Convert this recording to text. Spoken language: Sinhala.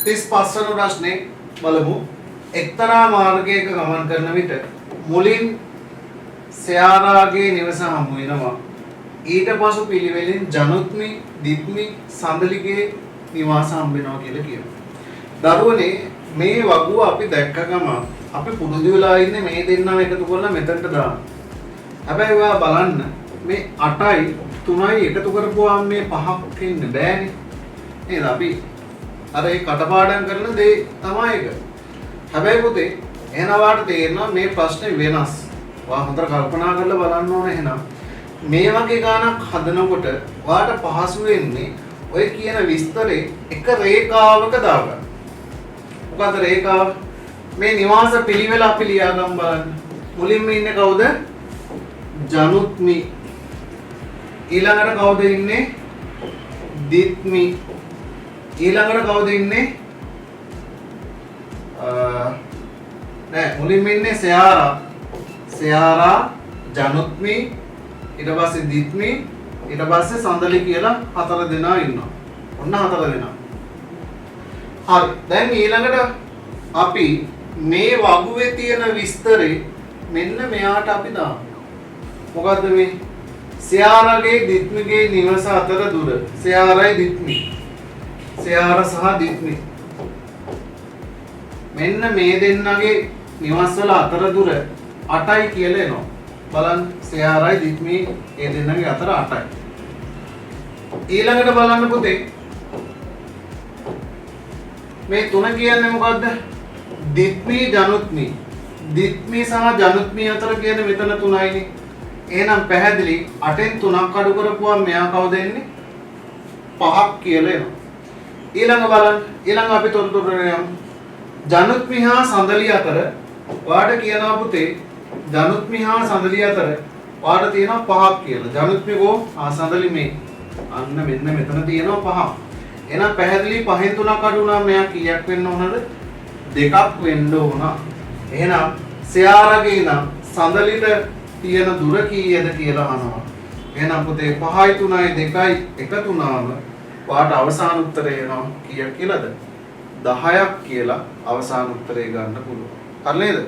35 වන ප්‍රශ්නේ බලමු. එක්තරා මාර්ගයක ගමන් කරන විට මුලින් සයාරාගේ නිවස හමු වෙනවා. ඊට පසු පිළිවෙලින් ජනුත්මි, දිත්මි, සඳලිගේ නිවාස හම්බ වෙනවා කියලා කියනවා. දරුවනේ මේ වගුව අපි දැක්ක ගම අපි පුරුදු වෙලා ඉන්නේ මේ දෙන්නම එකතු කරලා මෙතනට දාන්න. හැබැයි ඔයා බලන්න මේ 8යි 3යි එකතු කරපුවාම මේ 5ක් එන්න බෑනේ. නේද? අපි අර ඒ කටපාඩම් කරන දේ තමයි ඒක. හැබැයි පුතේ එහෙනම් වාට තේරෙනවා මේ ප්‍රශ්නේ වෙනස්. ඔයා හොඳට කල්පනා කරලා බලන්න ඕනේ එහෙනම්. මේ වගේ ගානක් හදනකොට වාට පහසු වෙන්නේ ඔය කියන විස්තරේ එක රේඛාවක දාගන්න. මොකද රේඛාව මේ නිවාස පිළිවෙල අපි ලියාගමු බලන්න. මුලින්ම ඉන්නේ කවුද? ජනුත්මි. ඊළඟට කවුද ඉන්නේ? දිත්මි. ඊළඟට කවුද ඉන්නේ? නෑ මුලින්ම ඉන්නේ සයාරා. සයාරා, ජනුත්මි, ඊට පස්සේ දිත්මි, ඊට පස්සේ සඳලි කියලා 4 දෙනා ඉන්නවා. ඔන්න 4 දෙනා. හරි. දැන් ඊළඟට අපි මේ වගුවේ තියෙන විස්තරේ මෙන්න මෙයාට අපි දාමු. මොකද්ද මේ? සයාරාගේ දිත්මිගේ නිවස අතර දුර. සයාරයි දිත්මි. සයාර සහ දිත්මි. මෙන්න මේ දෙන්නගේ නිවස් වල අතර දුර 8යි කියලා එනවා. බලන්න සයාරයි දිත්මි මේ දෙන්නගේ අතර 8යි. ඊළඟට බලන්න පුතේ මේ තුන කියන්නේ මොකද්ද? දිත්මි ජනුත්මි. දිත්මි සහ ජනුත්මි අතර කියන්නේ මෙතන 3යිනේ. එහෙනම් පැහැදිලි 8න් 3ක් අඩු කරපුවාම මෙයා කවුද එන්නේ? 5ක් කියලා එනවා. ඊළඟ බලන්න. ඊළඟ අපි තොරතුරු යමු. ජනුත්මි හා සඳලි අතර වාට කියනවා පුතේ ජනුත්මි හා සඳලි අතර වාට තියෙනවා 5ක් කියලා. ජනුත්මි කෝ සඳලි මේ. අන්න මෙන්න මෙතන තියෙනවා 5ක්. එහෙනම් පැහැදිලි 5න් 3ක් අඩු වුණාම මෙයා කීයක් වෙන්න ඕනද? 2ක් වෙන්න ඕන. එහෙනම් සයාරගේ නම් සඳලිට තියෙන දුර කීයද කියලා අහනවා. එහෙනම් පුතේ 5යි 3යි 2යි එකතු වුණාම වාට අවසාන උත්තරය එනවා කීයක් කියලාද? 10ක් කියලා අවසාන උත්තරය ගන්න පුළුවන්. හරි නේද?